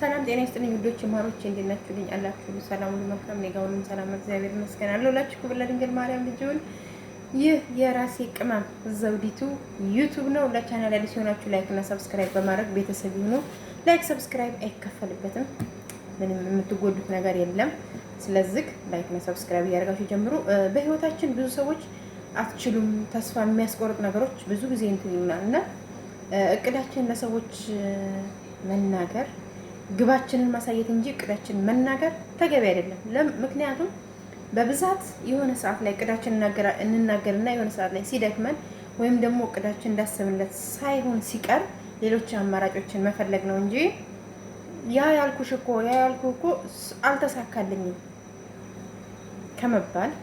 ሰላም ጤና ይስጥልኝ ውዶች ማሮች እንዴት ናችሁልኝ? አላችሁ ሰላም ሁሉ መልካም ነው። ጋውን ሰላም እግዚአብሔር ይመስገን አለሁላችሁ። ክብር ለድንግል ማርያም ልጅውን ይህ የራሴ ቅመም ዘውዲቱ ዩቲዩብ ነው። ለቻናል አዲስ ሆናችሁ ላይክ እና ሰብስክራይብ በማድረግ ቤተሰብ ይሁኑ። ላይክ ሰብስክራይብ አይከፈልበትም፣ ምንም የምትጎዱት ነገር የለም። ስለዚህ ላይክ እና ሰብስክራይብ እያደረጋችሁ ጀምሩ። በህይወታችን ብዙ ሰዎች አትችሉም፣ ተስፋ የሚያስቆርጥ ነገሮች ብዙ ጊዜ እንትን ይሉናል እና እቅዳችን ለሰዎች መናገር ግባችንን ማሳየት እንጂ እቅዳችንን መናገር ተገቢ አይደለም። ምክንያቱም በብዛት የሆነ ሰዓት ላይ እቅዳችን እንናገርና የሆነ ሰዓት ላይ ሲደክመን ወይም ደግሞ እቅዳችን እንዳሰብንለት ሳይሆን ሲቀር ሌሎች አማራጮችን መፈለግ ነው እንጂ ያ ያልኩሽ እኮ አልተሳካልኝም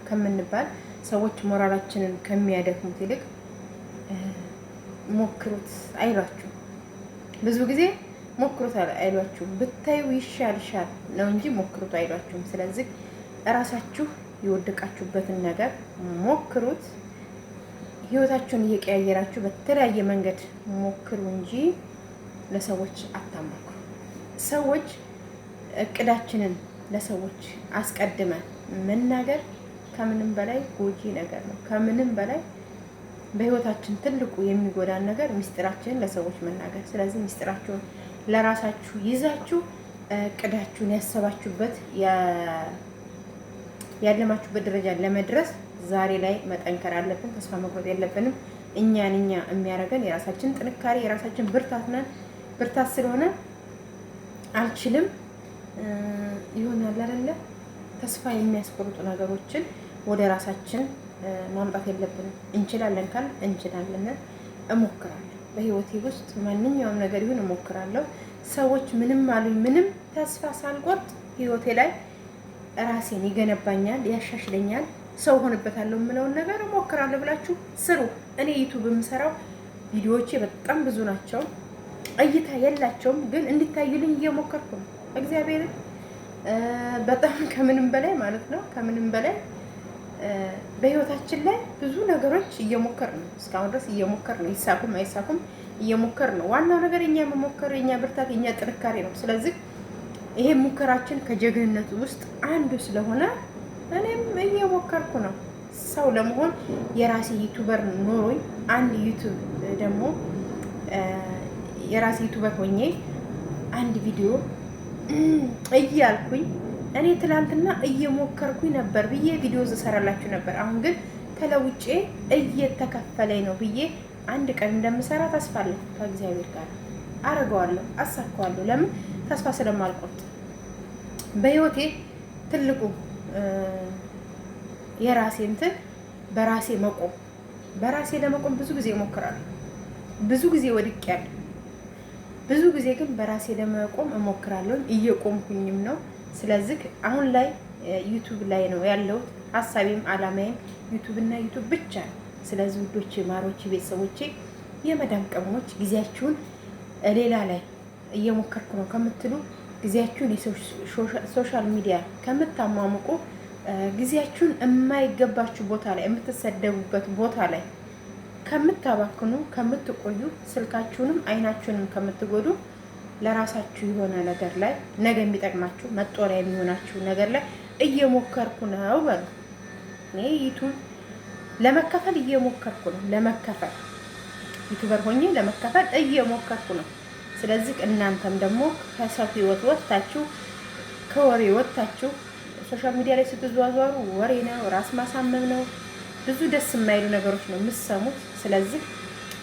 ከምንባል ሰዎች ሞራላችንን ከሚያደክሙት ይልቅ ሞክሩት አይሏችሁ። ብዙ ጊዜ ሞክሩት አይሏችሁም። ብታዩ ይሻልሻል ነው እንጂ ሞክሩት አይሏችሁም። ስለዚህ እራሳችሁ የወደቃችሁበትን ነገር ሞክሩት። ህይወታችሁን እየቀያየራችሁ በተለያየ መንገድ ሞክሩ እንጂ ለሰዎች አታማክሩ። ሰዎች እቅዳችንን ለሰዎች አስቀድመን መናገር ከምንም በላይ ጎጂ ነገር ነው። ከምንም በላይ በህይወታችን ትልቁ የሚጎዳን ነገር ሚስጥራችንን ለሰዎች መናገር። ስለዚህ ሚስጥራችሁን ለራሳችሁ ይዛችሁ እቅዳችሁን ያሰባችሁበት ያለማችሁበት ደረጃ ለመድረስ ዛሬ ላይ መጠንከር አለብን። ተስፋ መቁረጥ የለብንም። እኛን የሚያደርገን የራሳችን ጥንካሬ የራሳችን ብርታት ስለሆነ አልችልም ይሆናል አይደለ? ተስፋ የሚያስቆርጡ ነገሮችን ወደ ራሳችን ማምጣት የለብንም። እንችላለን ካል እንችላለን፣ እሞክራለሁ። በህይወቴ ውስጥ ማንኛውም ነገር ይሁን እሞክራለሁ። ሰዎች ምንም አሉኝ ምንም ተስፋ ሳልቆርጥ ህይወቴ ላይ ራሴን ይገነባኛል፣ ያሻሽለኛል፣ ሰው ሆንበታለሁ የምለውን ነገር እሞክራለሁ ብላችሁ ስሩ። እኔ ዩቲዩብ የምሰራው ቪዲዮዎቼ በጣም ብዙ ናቸው፣ እይታ የላቸውም፣ ግን እንዲታዩልኝ እየሞከርኩ ነው። እግዚአብሔርን በጣም ከምንም በላይ ማለት ነው ከምንም በላይ በህይወታችን ላይ ብዙ ነገሮች እየሞከር ነው። እስካሁን ድረስ እየሞከር ነው። ይሳኩም አይሳኩም እየሞከር ነው። ዋናው ነገር የኛ መሞከር፣ የኛ ብርታት፣ የኛ ጥንካሬ ነው። ስለዚህ ይሄ ሙከራችን ከጀግንነቱ ውስጥ አንዱ ስለሆነ እኔም እየሞከርኩ ነው ሰው ለመሆን። የራሴ ዩቲዩበር ኖሮኝ አንድ ዩቲዩብ ደግሞ የራሴ ዩቲዩበር ሆኜ አንድ ቪዲዮ እያልኩኝ እኔ ትላንትና እየሞከርኩኝ ነበር ብዬ ቪዲዮ እሰራላችሁ ነበር። አሁን ግን ተለውጬ እየተከፈለኝ ነው ብዬ አንድ ቀን እንደምሰራ ተስፋ አለኝ። ከእግዚአብሔር ጋር አረገዋለሁ፣ አሳካዋለሁ። ለምን? ተስፋ ስለማልቆርጥ። በህይወቴ ትልቁ የራሴ እንትን በራሴ መቆም። በራሴ ለመቆም ብዙ ጊዜ እሞክራለሁ፣ ብዙ ጊዜ ወድቄያለሁ። ብዙ ጊዜ ግን በራሴ ለመቆም እሞክራለሁ፣ እየቆምኩኝም ነው። ስለዚህ አሁን ላይ ዩቲዩብ ላይ ነው ያለሁት። ሀሳቤም አላማዬም ዩቲዩብ እና ዩቲዩብ ብቻ ነው። ስለዚህ ውዶቼ፣ ማሮቼ፣ ቤተሰቦቼ፣ የመዳም ቀሞች ጊዜያችሁን ሌላ ላይ እየሞከርኩ ነው ከምትሉ ጊዜያችሁን የሶሻል ሚዲያ ከምታሟሙቁ ጊዜያችሁን የማይገባችሁ ቦታ ላይ የምትሰደቡበት ቦታ ላይ ከምታባክኑ ከምትቆዩ ስልካችሁንም አይናችሁንም ከምትጎዱ ለራሳችሁ የሆነ ነገር ላይ ነገ የሚጠቅማችሁ መጦሪያ የሚሆናችሁ ነገር ላይ እየሞከርኩ ነው በሉ። እኔ ዩቲዩብ ለመከፈል እየሞከርኩ ነው። ለመከፈል ዩቲዩበር ሆኜ ለመከፈል እየሞከርኩ ነው። ስለዚህ እናንተም ደግሞ ከሰው ህይወት ወጥታችሁ ከወሬ ወጥታችሁ ሶሻል ሚዲያ ላይ ስትዘዋወሩ ወሬ ነው፣ ራስ ማሳመም ነው፣ ብዙ ደስ የማይሉ ነገሮች ነው የምትሰሙት። ስለዚህ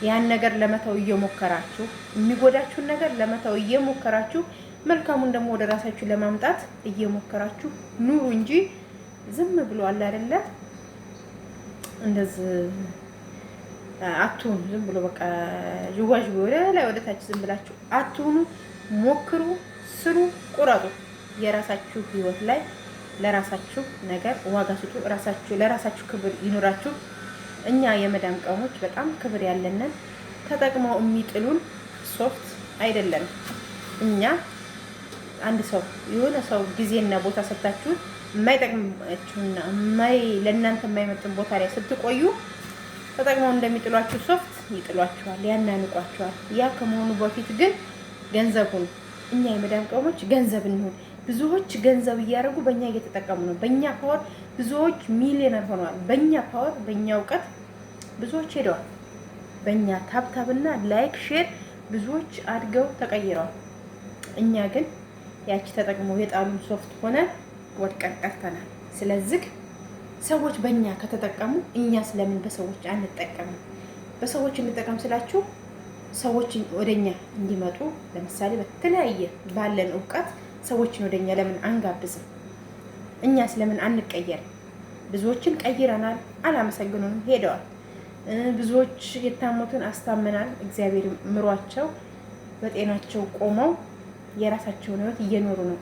ያን ነገር ለመተው እየሞከራችሁ የሚጎዳችሁን ነገር ለመተው እየሞከራችሁ መልካሙን ደግሞ ወደ ራሳችሁ ለማምጣት እየሞከራችሁ ኑሩ እንጂ ዝም ብሎ አለ አይደለ? እንደዚህ አትሁኑ። ዝም ብሎ በቃ ጅዋጅ ወደ ላይ ወደ ታች ዝም ብላችሁ አትሁኑ። ሞክሩ፣ ስሩ፣ ቁረጡ። የራሳችሁ ህይወት ላይ ለራሳችሁ ነገር ዋጋ ስጡ። ለራሳችሁ ክብር ይኑራችሁ። እኛ የመዳም ቀሞች በጣም ክብር ያለንን ተጠቅመው የሚጥሉን ሶፍት አይደለንም። እኛ አንድ ሰው የሆነ ሰው ጊዜና ቦታ ሰጣችሁ የማይጠቅማችሁና ለእናንተ የማይመጥን ቦታ ላይ ስትቆዩ ተጠቅመው እንደሚጥሏችሁ ሶፍት ይጥሏችኋል፣ ያናንቋችኋል። ያ ከመሆኑ በፊት ግን ገንዘቡን እኛ የመዳም ቅመሞች ገንዘብ እንሆን። ብዙዎች ገንዘብ እያደረጉ በእኛ እየተጠቀሙ ነው። በእኛ ፓወር ብዙዎች ሚሊዮነር ሆነዋል። በእኛ ፓወር፣ በእኛ እውቀት ብዙዎች ሄደዋል። በእኛ ታብታብና ላይክ ሼር ብዙዎች አድገው ተቀይረዋል። እኛ ግን ያቺ ተጠቅመው የጣሉን ሶፍት ሆነ ወድቀን ቀርተናል። ስለዚህ ሰዎች በእኛ ከተጠቀሙ እኛ ስለምን በሰዎች አንጠቀምም? በሰዎች እንጠቀም ስላችሁ ሰዎች ወደኛ እንዲመጡ ለምሳሌ በተለያየ ባለን እውቀት ሰዎችን ወደኛ ለምን አንጋብዝም? እኛ ስለምን አንቀየርም? ብዙዎችን ቀይረናል፣ አላመሰግኑንም፣ ሄደዋል። ብዙዎች የታሙትን አስታመናል፣ እግዚአብሔር ምሯቸው በጤናቸው ቆመው የራሳቸውን ህይወት እየኖሩ ነው።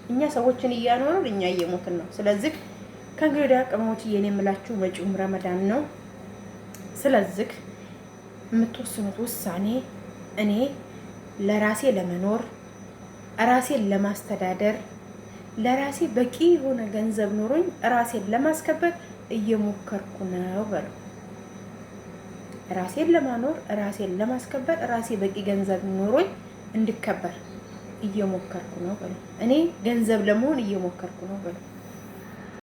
እኛ ሰዎችን እያኖሩን እኛ እየሞትን ነው። ስለዚህ ከእንግዲህ ወዲያ ቅመሞች እየኔ የምላችሁ መጪውም ረመዳን ነው። ስለዚህ የምትወስኑት ውሳኔ እኔ ለራሴ ለመኖር ራሴን ለማስተዳደር ለራሴ በቂ የሆነ ገንዘብ ኖሮኝ ራሴን ለማስከበር እየሞከርኩ ነው በለው። ራሴን ለማኖር ራሴን ለማስከበር ራሴ በቂ ገንዘብ ኖሮኝ እንድከበር እየሞከርኩ ነው በለው። እኔ ገንዘብ ለመሆን እየሞከርኩ ነው በለው።